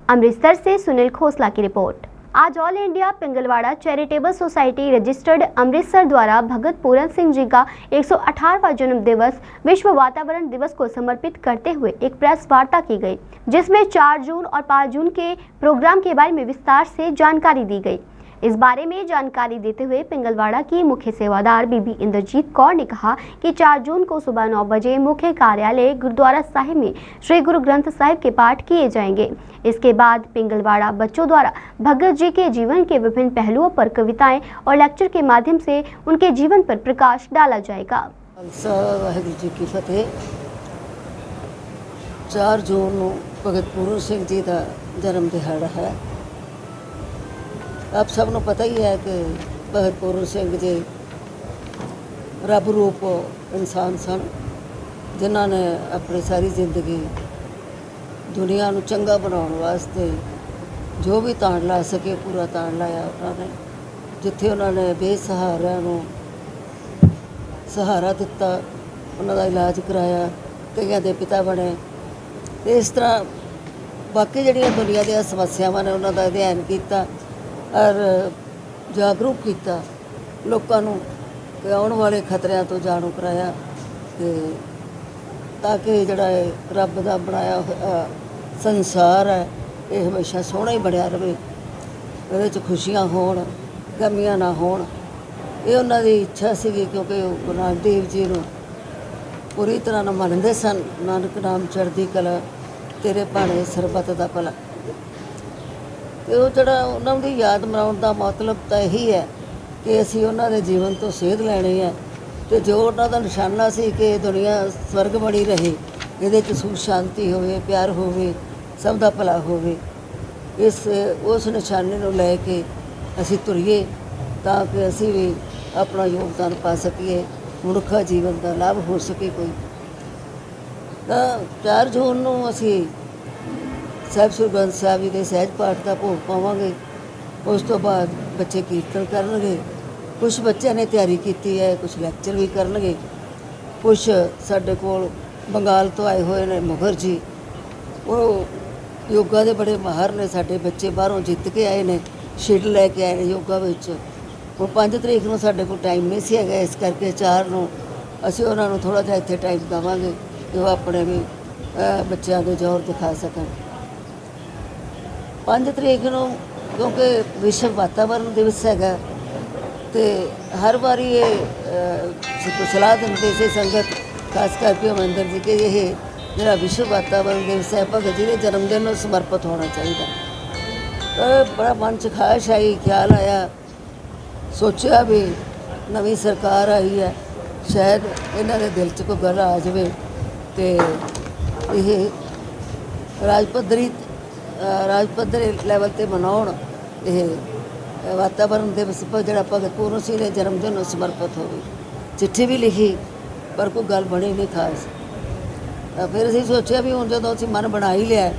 अमृतसर से सुनील खोसला की रिपोर्ट। आज all India Pingalwara charitable society registered Amritsar द्वारा भगत पूरन सिंह जी का 118वां जन्म दिवस विश्व वातावरण दिवस को समर्पित करते हुए एक प्रेस वार्ता की गई, जिसमें 4 जून और 5 जून के प्रोग्राम के बारे में विस्तार से जानकारी दी गई। इस बारे में जानकारी देते हुए पिंगलवाड़ा की मुख्य सेवादार बीबी इंद्रजीत कौर ने कहा कि 4 जून को सुबह 9 बजे मुख्य कार्यालय गुरुद्वारा साहिब में श्री गुरु ग्रंथ साहिब के पाठ किए जाएंगे। इसके बाद पिंगलवाड़ा बच्चों द्वारा भगत जी के जीवन के विभिन्न पहलुओं पर कविताएं और लेक्चर के माध्यम से उनके जीवन पर प्रकाश डाला जाएगा। वाहिगुरू जी की फतेह। 4 जून ਨੂੰ ਭਗਤ ਪੂਰਨ ਸਿੰਘ ਜੀ ਦਾ ਜਨਮ ਦਿਹਾੜਾ ਹੈ। ਆਪ ਸਭ ਨੂੰ ਪਤਾ ਹੀ ਹੈ ਕਿ ਭਗਤ ਪੂਰਨ ਸਿੰਘ ਜੀ ਰੱਬ ਰੂਪ ਇਨਸਾਨ ਸਨ, ਜਿਨ੍ਹਾਂ ਨੇ ਆਪਣੀ ਸਾਰੀ ਜ਼ਿੰਦਗੀ ਦੁਨੀਆ ਨੂੰ ਚੰਗਾ ਬਣਾਉਣ ਵਾਸਤੇ ਜੋ ਵੀ ਤਾਣ ਲਾ ਸਕੇ ਪੂਰਾ ਤਾਣ ਲਾਇਆ ਉਹਨਾਂ ਨੇ। ਜਿੱਥੇ ਉਹਨਾਂ ਨੇ ਬੇਸਹਾਰਿਆਂ ਨੂੰ ਸਹਾਰਾ ਦਿੱਤਾ, ਉਹਨਾਂ ਦਾ ਇਲਾਜ ਕਰਾਇਆ, ਕਈਆਂ ਦੇ ਪਿਤਾ ਬਣੇ। ਤੇ ਇਸ ਤਰ੍ਹਾਂ ਬਾਕੀ ਜਿਹੜੀਆਂ ਦੁਨੀਆ ਦੀਆਂ ਸਮੱਸਿਆਵਾਂ ਨੇ ਉਹਨਾਂ ਦਾ ਅਧਿਐਨ ਕੀਤਾ ਔਰ ਜਾਗਰੂਕ ਕੀਤਾ ਲੋਕਾਂ ਨੂੰ ਕਿ ਆਉਣ ਵਾਲੇ ਖਤਰਿਆਂ ਤੋਂ ਜਾਣੂ ਕਰਾਇਆ ਕਿ ਤਾਂ ਕਿ ਜਿਹੜਾ ਇਹ ਰੱਬ ਦਾ ਬਣਾਇਆ ਹੋਇਆ ਸੰਸਾਰ ਹੈ ਇਹ ਹਮੇਸ਼ਾ ਸੋਹਣਾ ਹੀ ਬਣਿਆ ਰਹੇ, ਇਹਦੇ 'ਚ ਖੁਸ਼ੀਆਂ ਹੋਣ, ਗਮੀਆਂ ਨਾ ਹੋਣ। ਇਹ ਉਹਨਾਂ ਦੀ ਇੱਛਾ ਸੀਗੀ, ਕਿਉਂਕਿ ਉਹ ਗੁਰੂ ਨਾਨਕ ਦੇਵ ਜੀ ਨੂੰ ਪੂਰੀ ਤਰ੍ਹਾਂ ਨਾਲ ਮੰਨਦੇ ਸਨ। ਨਾਨਕ ਨਾਮ ਚੜ੍ਹਦੀ ਕਲਾ, ਤੇਰੇ ਭਾਣੇ ਸਰਬੱਤ ਦਾ ਭਲਾ। ਤੇ ਉਹ ਜਿਹੜਾ ਉਹਨਾਂ ਦੀ ਯਾਦ ਮਨਾਉਣ ਦਾ ਮਤਲਬ ਤਾਂ ਇਹੀ ਹੈ ਕਿ ਅਸੀਂ ਉਹਨਾਂ ਦੇ ਜੀਵਨ ਤੋਂ ਸੇਧ ਲੈਣੀ ਹੈ ਤੇ ਜੋ ਉਹਨਾਂ ਦਾ ਨਿਸ਼ਾਨਾ ਸੀ ਕਿ ਦੁਨੀਆ ਸਵਰਗ ਬਣੀ ਰਹੇ, ਇਹਦੇ 'ਚ ਸੁਖ ਸ਼ਾਂਤੀ ਹੋਵੇ, ਪਿਆਰ ਹੋਵੇ, ਸਭ ਦਾ ਭਲਾ ਹੋਵੇ, ਉਸ ਨਿਸ਼ਾਨੇ ਨੂੰ ਲੈ ਕੇ ਅਸੀਂ ਤੁਰੀਏ ਤਾਂ ਕਿ ਅਸੀਂ ਵੀ ਆਪਣਾ ਯੋਗਦਾਨ ਪਾ ਸਕੀਏ, ਮਨੁੱਖਾ ਜੀਵਨ ਦਾ ਲਾਭ ਹੋ ਸਕੇ ਕੋਈ। ਤਾਂ 4 ਜੂਨ ਨੂੰ ਅਸੀਂ ਸਾਹਿਬ ਸ੍ਰੀ ਗ੍ਰੰਥ ਸਾਹਿਬ ਜੀ ਦੇ ਸਹਿਜ ਪਾਠ ਦਾ ਭੋਗ ਪਾਵਾਂਗੇ। ਉਸ ਤੋਂ ਬਾਅਦ ਬੱਚੇ ਕੀਰਤਨ ਕਰਨਗੇ ਕੁਝ ਬੱਚਿਆਂ ਨੇ ਤਿਆਰੀ ਕੀਤੀ ਹੈ, ਕੁਝ ਲੈਕਚਰ ਵੀ ਕਰਨਗੇ। ਕੁਝ ਸਾਡੇ ਕੋਲ ਬੰਗਾਲ ਤੋਂ ਆਏ ਹੋਏ ਨੇ ਮੁਖਰ ਜੀ, ਉਹ ਯੋਗਾ ਦੇ ਬੜੇ ਮਾਹਰ ਨੇ। ਸਾਡੇ ਬੱਚੇ ਬਾਹਰੋਂ ਜਿੱਤ ਕੇ ਆਏ ਨੇ, ਸ਼ੀਲਡ ਲੈ ਕੇ ਆਏ ਨੇ ਯੋਗਾ ਵਿੱਚ। ਹੁਣ 5 ਤਰੀਕ ਨੂੰ ਸਾਡੇ ਕੋਲ ਟਾਈਮ ਨਹੀਂ ਸੀ ਹੈਗਾ, ਇਸ ਕਰਕੇ 4 ਨੂੰ ਅਸੀਂ ਉਹਨਾਂ ਨੂੰ ਥੋੜ੍ਹਾ ਜਿਹਾ ਇੱਥੇ ਟਾਈਮ ਦੇਵਾਂਗੇ ਕਿ ਉਹ ਆਪਣੇ ਵੀ ਬੱਚਿਆਂ ਦੇ ਜ਼ੋਰ ਦਿਖਾ ਸਕਣ। 5 ਤਰੀਕ ਨੂੰ ਕਿਉਂਕਿ ਵਿਸ਼ਵ ਵਾਤਾਵਰਣ ਦਿਵਸ ਹੈਗਾ, ਤੇ ਹਰ ਵਾਰੀ ਇਹ ਸਲਾਹ ਦਿੰਦੇ ਸੀ ਸੰਗਤ, ਖਾਸ ਕਰਕੇ ਅਮਰਿੰਦਰ ਜੀ, ਕਿ ਇਹ ਜਿਹੜਾ ਵਿਸ਼ਵ ਵਾਤਾਵਰਣ ਦਿਵਸ ਹੈ ਭਗਤ ਜੀ ਦੇ ਜਨਮ ਦਿਨ ਨੂੰ ਸਮਰਪਿਤ ਹੋਣਾ ਚਾਹੀਦਾ। ਬੜਾ ਮਨ 'ਚ ਖਾਹਿਸ਼ ਆਈ, ਖਿਆਲ ਆਇਆ, ਸੋਚਿਆ ਵੀ ਨਵੀਂ ਸਰਕਾਰ ਆਈ ਹੈ, ਸ਼ਾਇਦ ਇਹਨਾਂ ਦੇ ਦਿਲ 'ਚ ਕੋਈ ਗੱਲ ਆ ਜਾਵੇ ਤੇ ਇਹ ਰਾਜ ਪੱਧਰੀ ਲੈਵਲ 'ਤੇ ਮਨਾਉਣ ਇਹ ਵਾਤਾਵਰਣ ਦਿਵਸ ਜਿਹੜਾ ਭਗਤ ਪੂਰਨ ਸਿੰਘ ਦੇ ਜਨਮ ਦਿਨ ਨੂੰ ਸਮਰਪਿਤ ਹੋਵੇ। ਚਿੱਠੀ ਵੀ ਲਿਖੀ ਪਰ ਕੋਈ ਗੱਲ ਬਣੀ ਨਹੀਂ ਖਾਸ। ਫਿਰ ਅਸੀਂ ਸੋਚਿਆ ਵੀ ਹੁਣ ਜਦੋਂ ਅਸੀਂ ਮਨ ਬਣਾ ਹੀ ਲਿਆ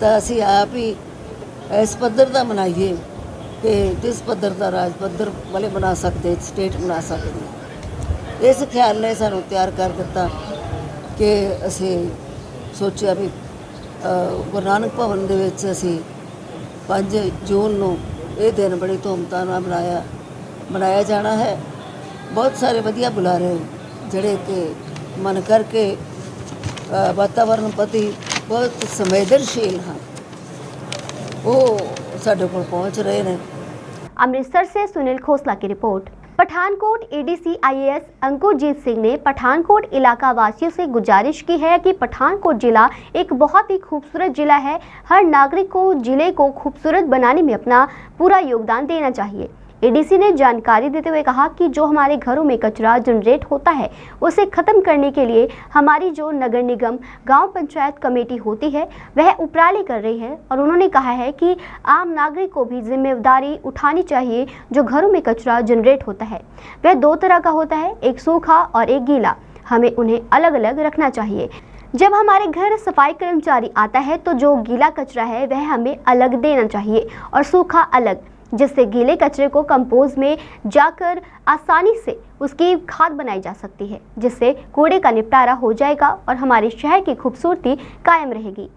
ਤਾਂ ਅਸੀਂ ਆਪ ਹੀ ਇਸ ਪੱਧਰ ਦਾ ਮਨਾਈਏ ਕਿ ਜਿਸ ਪੱਧਰ ਦਾ ਰਾਜ ਪੱਧਰ ਵਾਲੇ ਬਣਾ ਸਕਦੇ, ਸਟੇਟ ਬਣਾ ਸਕਦੇ। ਇਸ ਖਿਆਲ ਨੇ ਸਾਨੂੰ ਤਿਆਰ ਕਰ ਦਿੱਤਾ ਕਿ ਅਸੀਂ ਸੋਚਿਆ ਵੀ ਗੁਰੂ ਨਾਨਕ ਭਵਨ ਦੇ ਵਿੱਚ ਅਸੀਂ 5 ਜੂਨ ਨੂੰ ਇਹ ਦਿਨ ਬੜੀ ਧੂਮਧਾਮ ਨਾਲ ਮਨਾਇਆ ਜਾਣਾ ਹੈ। ਬਹੁਤ ਸਾਰੇ ਵਧੀਆ ਬੁਲਾਰੇ ਜਿਹੜੇ ਕਿ ਮਨ ਕਰਕੇ ਵਾਤਾਵਰਣ ਪ੍ਰਤੀ ਬਹੁਤ ਸੰਵੇਦਨਸ਼ੀਲ ਹਨ, ਉਹ ਸਾਡੇ ਕੋਲ पहुंच रहे हैं। अमृतसर से सुनील खोसला की report. Pathankot ADC IAS Ankurjeet Singh ने पठानकोट इलाका वासियों से गुजारिश की है कि पठानकोट जिला एक बहुत ही खूबसूरत जिला है। हर नागरिक को जिले को खूबसूरत बनाने में अपना पूरा योगदान देना चाहिए। एडीसी ने जानकारी देते हुए कहा कि जो हमारे घरों में कचरा जनरेट होता है उसे ख़त्म करने के लिए हमारी जो नगर निगम गांव पंचायत कमेटी होती है वह उपराले कर रही है। और उन्होंने कहा है कि आम नागरिक को भी जिम्मेदारी उठानी चाहिए। जो घरों में कचरा जनरेट होता है वह 2 तरह का होता है, एक सूखा और एक गीला। हमें उन्हें अलग अलग रखना चाहिए। जब हमारे घर सफाई कर्मचारी आता है तो जो गीला कचरा है वह हमें अलग देना चाहिए और सूखा अलग, जिससे गीले कचरे को कंपोज में जाकर आसानी से उसकी खाद बनाई जा सकती है, जिससे कूड़े का निपटारा हो जाएगा और हमारे शहर की खूबसूरती कायम रहेगी।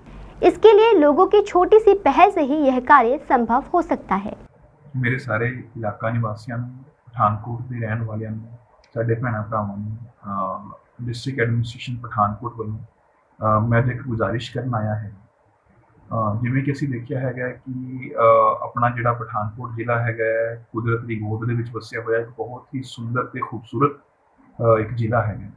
इसके लिए लोगों की छोटी सी पहल से ही यह कार्य संभव हो सकता है। मेरे सारे इलाका निवासियों पठानकोट के रहने वालों साडे भैणों भरावां नूं डिस्ट्रिक्ट एडमिनिस्ट्रेशन पठानकोट वालों मैं एक गुजारिश करन आया है। ਜਿਵੇਂ ਕਿ ਅਸੀਂ ਦੇਖਿਆ ਹੈਗਾ ਕਿ ਆਪਣਾ ਜਿਹੜਾ ਪਠਾਨਕੋਟ ਜ਼ਿਲ੍ਹਾ ਹੈਗਾ ਕੁਦਰਤ ਦੀ ਗੋਦ ਦੇ ਵਿੱਚ ਵਸਿਆ ਹੋਇਆ ਇੱਕ ਬਹੁਤ ਹੀ ਸੁੰਦਰ ਤੇ ਖੂਬਸੂਰਤ ਇੱਕ ਜ਼ਿਲ੍ਹਾ ਹੈਗਾ।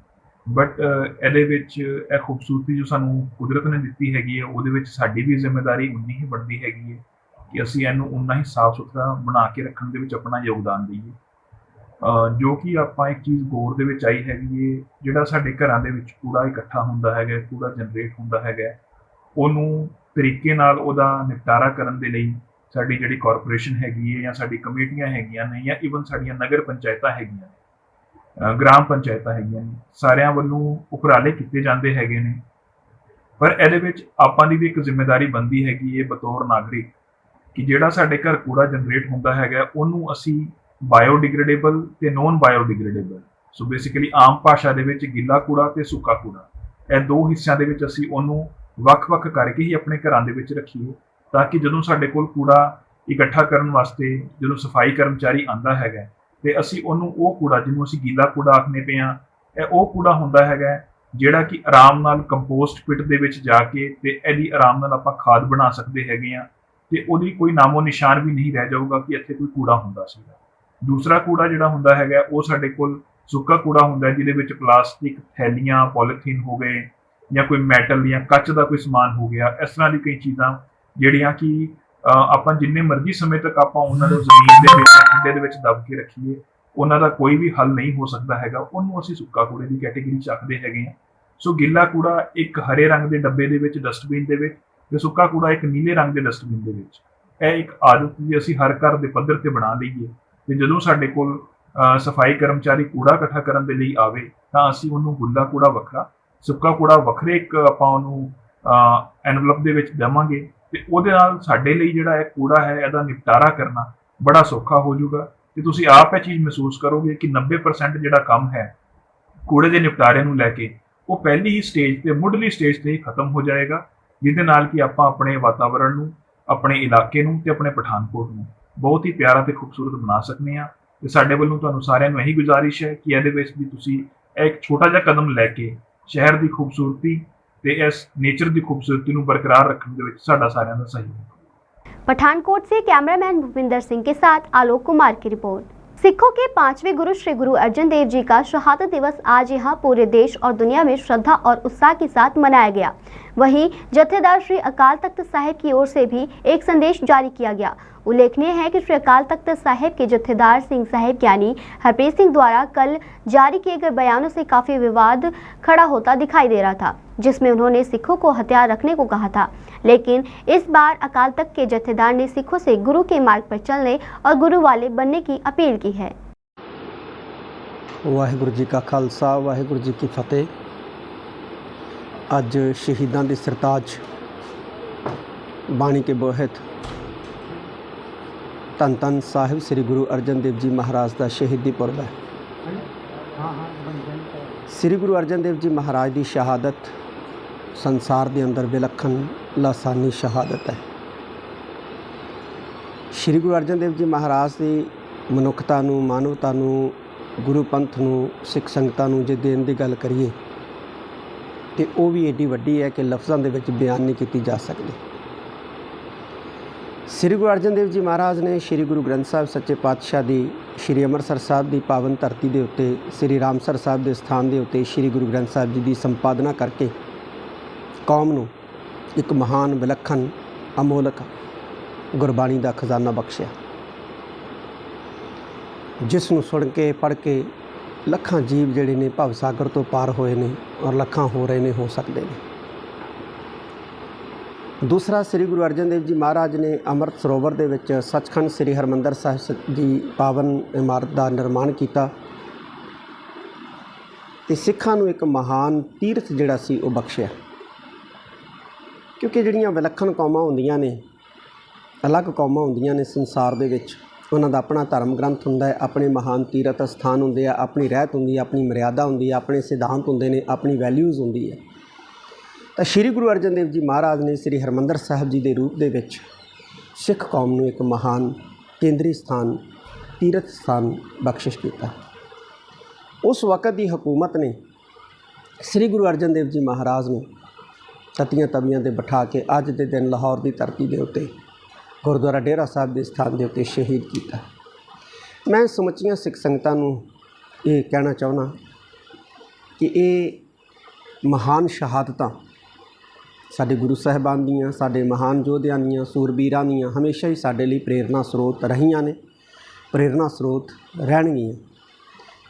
ਬਟ ਇਹਦੇ ਵਿੱਚ ਇਹ ਖੂਬਸੂਰਤੀ ਜੋ ਸਾਨੂੰ ਕੁਦਰਤ ਨੇ ਦਿੱਤੀ ਹੈਗੀ ਹੈ ਉਹਦੇ ਵਿੱਚ ਸਾਡੀ ਵੀ ਜ਼ਿੰਮੇਵਾਰੀ ਉਨੀ ਹੀ ਬਣਦੀ ਹੈਗੀ ਹੈ ਕਿ ਅਸੀਂ ਇਹਨੂੰ ਉਨਾ ਹੀ ਸਾਫ਼ ਸੁਥਰਾ ਬਣਾ ਕੇ ਰੱਖਣ ਦੇ ਵਿੱਚ ਆਪਣਾ ਯੋਗਦਾਨ ਦਈਏ। ਜੋ ਕਿ ਆਪਾਂ ਇੱਕ ਚੀਜ਼ ਗੌਰ ਦੇ ਵਿੱਚ ਆਈ ਹੈਗੀ ਹੈ, ਜਿਹੜਾ ਸਾਡੇ ਘਰਾਂ ਦੇ ਵਿੱਚ ਕੂੜਾ ਇਕੱਠਾ ਹੁੰਦਾ ਹੈਗਾ, ਕੂੜਾ ਜਨਰੇਟ ਹੁੰਦਾ ਹੈਗਾ, ਉਹਨੂੰ ਤਰੀਕੇ ਨਾਲ ਉਹਦਾ ਨਿਪਟਾਰਾ ਕਰਨ ਦੇ ਲਈ ਸਾਡੀ ਜਿਹੜੀ ਕਾਰਪੋਰੇਸ਼ਨ ਹੈਗੀ ਹੈ ਜਾਂ ਸਾਡੀ ਕਮੇਟੀਆਂ ਹੈਗੀਆਂ ਨੇ ਜਾਂ ਈਵਨ ਸਾਡੀਆਂ ਨਗਰ ਪੰਚਾਇਤਾਂ ਹੈਗੀਆਂ, ਗ੍ਰਾਮ ਪੰਚਾਇਤਾਂ ਹੈਗੀਆਂ ਨੇ, ਸਾਰਿਆਂ ਵੱਲੋਂ ਉਪਰਾਲੇ ਕੀਤੇ ਜਾਂਦੇ ਹੈਗੇ ਨੇ। ਪਰ ਇਹਦੇ ਵਿੱਚ ਆਪਾਂ ਦੀ ਵੀ ਇੱਕ ਜ਼ਿੰਮੇਵਾਰੀ ਬਣਦੀ ਹੈਗੀ ਹੈ ਬਤੌਰ ਨਾਗਰਿਕ ਕਿ ਜਿਹੜਾ ਸਾਡੇ ਘਰ ਕੂੜਾ ਜਨਰੇਟ ਹੁੰਦਾ ਹੈਗਾ ਉਹਨੂੰ ਅਸੀਂ ਬਾਇਓਡਿਗਰੇਡੇਬਲ ਤੇ ਨੋਨ ਬਾਇਓਡਿਗਰੇਡੇਬਲ, ਸੋ ਬੇਸਿਕਲੀ ਆਮ ਭਾਸ਼ਾ ਦੇ ਵਿੱਚ ਗਿੱਲਾ ਕੂੜਾ ਤੇ ਸੁੱਕਾ ਕੂੜਾ, ਇਹ 2 ਹਿੱਸਿਆਂ ਦੇ ਵਿੱਚ ਅਸੀਂ ਉਹਨੂੰ ਵੱਖ-ਵੱਖ ਕਰਕੇ ਹੀ ਆਪਣੇ ਘਰਾਂ ਦੇ ਵਿੱਚ ਰੱਖੀਏ ਤਾਂ ਕਿ ਜਦੋਂ ਸਾਡੇ ਕੋਲ ਕੂੜਾ ਇਕੱਠਾ ਕਰਨ ਵਾਸਤੇ ਜਦੋਂ ਸਫਾਈ ਕਰਮਚਾਰੀ ਆਂਦਾ ਹੈਗਾ ਤੇ ਅਸੀਂ ਉਹਨੂੰ ਉਹ ਕੂੜਾ ਜਿਹਨੂੰ ਅਸੀਂ ਗੀਲਾ ਕੂੜਾ ਆਖਦੇ ਪਏ ਹਾਂ, ਇਹ ਉਹ ਕੂੜਾ ਹੁੰਦਾ ਹੈਗਾ ਜਿਹੜਾ ਕਿ ਆਰਾਮ ਨਾਲ ਕੰਪੋਸਟ ਪਿਟ ਦੇ ਵਿੱਚ ਜਾ ਕੇ ਤੇ ਇਹਦੀ ਆਰਾਮ ਨਾਲ ਆਪਾਂ ਖਾਦ ਬਣਾ ਸਕਦੇ ਹੈਗੇ ਆ ਤੇ ਉਹਦੀ ਕੋਈ ਨਾਮੋ ਨਿਸ਼ਾਨ ਵੀ ਨਹੀਂ ਰਹਿ ਜਾਊਗਾ ਕਿ ਇੱਥੇ ਕੋਈ ਕੂੜਾ ਹੁੰਦਾ ਸੀਗਾ। ਦੂਸਰਾ ਕੂੜਾ ਜਿਹੜਾ ਹੁੰਦਾ ਹੈਗਾ ਉਹ ਸਾਡੇ ਕੋਲ ਸੁੱਕਾ ਕੂੜਾ ਹੁੰਦਾ ਜਿਹਦੇ ਵਿੱਚ ਪਲਾਸਟਿਕ ਥੈਲੀਆਂ, ਪੋਲੀਥੀਨ ਹੋ ਗਏ ਜਾਂ ਕੋਈ ਮੈਟਲ ਜਾਂ ਕੱਚ ਦਾ ਕੋਈ ਸਮਾਨ ਹੋ ਗਿਆ, ਇਸ ਤਰ੍ਹਾਂ ਦੀ ਕਈ ਚੀਜ਼ਾਂ ਜਿਹੜੀਆਂ ਕਿ ਆਪਾਂ ਜਿੰਨੇ ਮਰਜ਼ੀ ਸਮੇਂ ਤੱਕ ਆਪਾਂ ਉਹਨਾਂ ਨੂੰ ਜ਼ਮੀਨ ਦੇ ਵਿੱਚ ਖੱਡੇ ਦੇ ਵਿੱਚ ਦਬ ਕੇ ਰੱਖੀਏ ਉਹਨਾਂ ਦਾ ਕੋਈ ਵੀ ਹੱਲ ਨਹੀਂ ਹੋ ਸਕਦਾ ਹੈਗਾ, ਉਹਨੂੰ ਅਸੀਂ ਸੁੱਕਾ ਕੂੜੇ ਦੀ ਕੈਟੇਗਰੀ ਚ ਰੱਖਦੇ ਹੈਗੇ ਹਾਂ। ਸੋ ਗਿੱਲਾ ਕੂੜਾ ਇੱਕ ਹਰੇ ਰੰਗ ਦੇ ਡੱਬੇ ਦੇ ਵਿੱਚ ਡਸਟਬਿਨ ਦੇ ਵਿੱਚ ਤੇ ਸੁੱਕਾ ਕੂੜਾ ਇੱਕ ਨੀਲੇ ਰੰਗ ਦੇ ਡਸਟਬਿਨ ਦੇ ਵਿੱਚ। ਇਹ ਇੱਕ ਆਦਤ ਵੀ ਅਸੀਂ ਹਰ ਘਰ ਦੇ ਪੱਧਰ ਤੇ ਬਣਾ ਲਈਏ ਤੇ ਜਦੋਂ ਸਾਡੇ ਕੋਲ ਸਫਾਈ ਕਰਮਚਾਰੀ ਕੂੜਾ ਇਕੱਠਾ ਕਰਨ ਦੇ ਲਈ ਆਵੇ ਤਾਂ ਅਸੀਂ ਉਹਨੂੰ ਗਿੱਲਾ ਕੂੜਾ ਵੱਖਰਾ, ਸੁੱਕਾ ਕੂੜਾ ਵੱਖਰੇ ਇੱਕ ਆਪਾਂ ਉਹਨੂੰ ਐਨਵਲਪ ਦੇ ਵਿੱਚ ਦੇਵਾਂਗੇ ਤੇ ਉਹਦੇ ਨਾਲ ਸਾਡੇ ਲਈ ਜਿਹੜਾ ਇਹ ਕੂੜਾ ਹੈ ਇਹਦਾ ਨਿਪਟਾਰਾ ਕਰਨਾ ਬੜਾ ਸੌਖਾ ਹੋ ਜਾਊਗਾ ਤੇ ਤੁਸੀਂ ਆਪ ਇਹ ਚੀਜ਼ ਮਹਿਸੂਸ ਕਰੋਗੇ ਕਿ 90% ਜਿਹੜਾ ਕੰਮ ਹੈ ਕੂੜੇ ਦੇ ਨਿਪਟਾਰੇ ਨੂੰ ਲੈ ਕੇ ਉਹ ਪਹਿਲੀ ਹੀ ਸਟੇਜ ਤੇ ਮੁੱਢਲੀ ਸਟੇਜ ਤੇ ਹੀ ਖਤਮ ਹੋ ਜਾਏਗਾ, ਜਿਹਦੇ ਨਾਲ ਕਿ ਆਪਾਂ ਆਪਣੇ ਵਾਤਾਵਰਣ ਨੂੰ, ਆਪਣੇ ਇਲਾਕੇ ਨੂੰ ਤੇ ਆਪਣੇ ਪਠਾਨਕੋਟ ਨੂੰ ਬਹੁਤ ਹੀ ਪਿਆਰਾ ਤੇ ਖੂਬਸੂਰਤ ਬਣਾ ਸਕਦੇ ਹਾਂ। ਤੇ ਸਾਡੇ ਵੱਲੋਂ ਤੁਹਾਨੂੰ ਸਾਰਿਆਂ ਨੂੰ ਇਹੀ ਗੁਜ਼ਾਰਿਸ਼ ਹੈ ਕਿ ਇਹਦੇ ਵਿੱਚ ਵੀ ਤੁਸੀਂ ਇੱਕ ਛੋਟਾ ਜਿਹਾ ਕਦਮ ਲੈ ਕੇ ਸ਼ਹਿਰ ਦੀ ਖੂਬਸੂਰਤੀ ਤੇ ਇਸ नेचर ਦੀ ਖੂਬਸੂਰਤੀ ਨੂੰ बरकरार रखने ਦੇ ਵਿੱਚ ਸਾਡਾ ਸਾਰਿਆਂ ਦਾ सहयोग। पठानकोट से कैमरामैन भूपिंदर सिंह के साथ आलोक कुमार की रिपोर्ट। सिखों के 5वें गुरु श्री गुरु अर्जन देव जी का शहादत दिवस आज यहाँ पूरे देश और दुनिया में श्रद्धा और उत्साह के साथ मनाया गया। वहीं जत्थेदार श्री अकाल तख्त साहिब की ओर से भी एक संदेश जारी किया गया। उल्लेखनीय है कि श्री अकाल तख्त साहिब के जत्थेदार सिंह साहिब ज्ञानी हरप्रीत सिंह द्वारा कल जारी किए गए बयानों से काफ़ी विवाद खड़ा होता दिखाई दे रहा था, जिसमें उन्होंने सिखों को हथियार रखने को कहा था। लेकिन इस बार अकाल तख्त के जत्थेदार ने सिखों से गुरु के मार्ग पर चलने और गुरु वाले बनने की अपील की है। वाहिगुरु जी का खालसा, वाहिगुरु जी की फतेह। अज शहीदां दी सरताज बाणी के बोहत धन धन साहिब श्री गुरु अर्जन देव जी महाराज का शहीदी पुरब है। श्री गुरु अर्जन देव जी महाराज की शहादत संसार के अंदर विलखण लासानी शहादत है। श्री गुरु अर्जन देव जी महाराज की मनुखता नूं, मानवता नूं, गुरु पंथ नूं, सिख संगतां नूं जे देण दी गल करिए तो वह भी एडी वड्डी है कि लफ्ज़ां दे विच बयान नहीं की जा सकती। श्री गुरु अर्जन देव जी महाराज ने श्री गुरु ग्रंथ साहिब सच्चे पातशाह की श्री अमृतसर साहिब की पावन धरती के उत्ते श्री रामसर साहिब के स्थान के उत्ते श्री गुरु ग्रंथ साहिब जी की संपादना करके कौम नूं एक महान विलखण अमोलक गुरबाणी का खजाना बख्शिया, जिस नूं सुन के पढ़ के लखां जीव जिहड़े ने भवसागर तो पार होए ने और लखां हो रहे ने, हो सकते हैं। दूसरा, श्री गुरु अर्जन देव जी महाराज ने अमृत सरोवर दे विच सचखंड श्री हरमंदर साहिब जी पावन इमारत का निर्माण किया ते सिखां नूं एक महान तीर्थ जिहड़ा सी वो बख्शिया, क्योंकि जिहड़ियां विलखण कौमां हुंदियां ने, अलग कौमां हुंदियां ने संसार दे विच, उन्हां दा अपना धर्म ग्रंथ हुंदा है, अपने महान तीर्थ स्थान हुंदे आ, अपनी रहत हुंदी है, अपनी मर्यादा हुंदी है, अपने सिद्धांत हुंदे ने, अपनी वैल्यूज़ हुंदी है। तो श्री गुरु अर्जन देव जी महाराज ने श्री हरमंदर साहिब जी के रूप दे सिख कौम नूं एक महान केंद्री स्थान, तीर्थ स्थान बख्शिश किया। उस वक़्त की हुकूमत ने श्री गुरु अर्जन देव जी महाराज नूं ततियां तवियां ते बिठा के अज के दिन लाहौर की धरती के उत्ते गुरुद्वारा डेरा साहिब के स्थान के उत्ते शहीद किया। मैं समुचियां सिख संगतां नूं ये कहना चाहुंदा कि ये महान शहादतां साडे गुरु साहिबान दियां, साडे महान योद्धियां दियां, सूरबीरां दियां हमेशा ही साडे लई प्रेरणा स्रोत रहीआं ने, प्रेरणा स्रोत रहणगीआं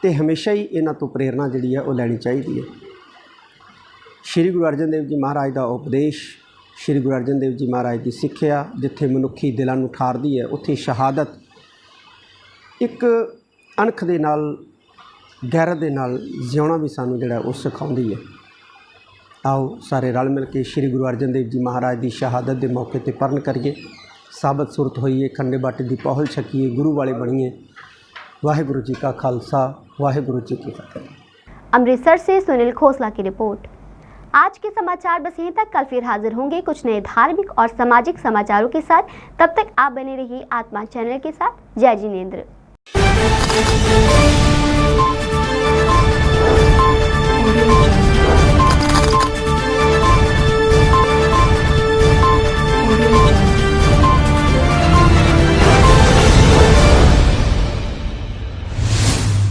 ते हमेशा ही इन्हां तो प्रेरणा जिहड़ी है वो लैनी चाहिदी है। श्री गुरु अर्जन देव जी महाराज का उपदेश, श्री गुरु अर्जन देव जी महाराज की सिੱਖਿਆ जिथे मनुखी दिलां नूं ਠਾਰਦੀ है, उत्थे शहादत एक अणख दे नाल, गैरत दे नाल जिउणा भी सानूं जिहड़ा वो सिखाउंदी है। आओ सारे रल मिल के श्री गुरु अर्जन देव जी महाराज की शहादत के मौके पर परण करिए, साबत सुरत होइए, खंडे बाटे की पहल छकीए, गुरु वाले बनिए। वाहिगुरु जी का खालसा, वाहिगुरु जी की फतेह। अमृतसर से सुनील खोसला की रिपोर्ट। आज के समाचार बस यहीं तक। कल फिर हाजिर होंगे कुछ नए धार्मिक और सामाजिक समाचारों के साथ। तब तक आप बने रहिए आत्मा चैनल के साथ। जय जिनेंद्र।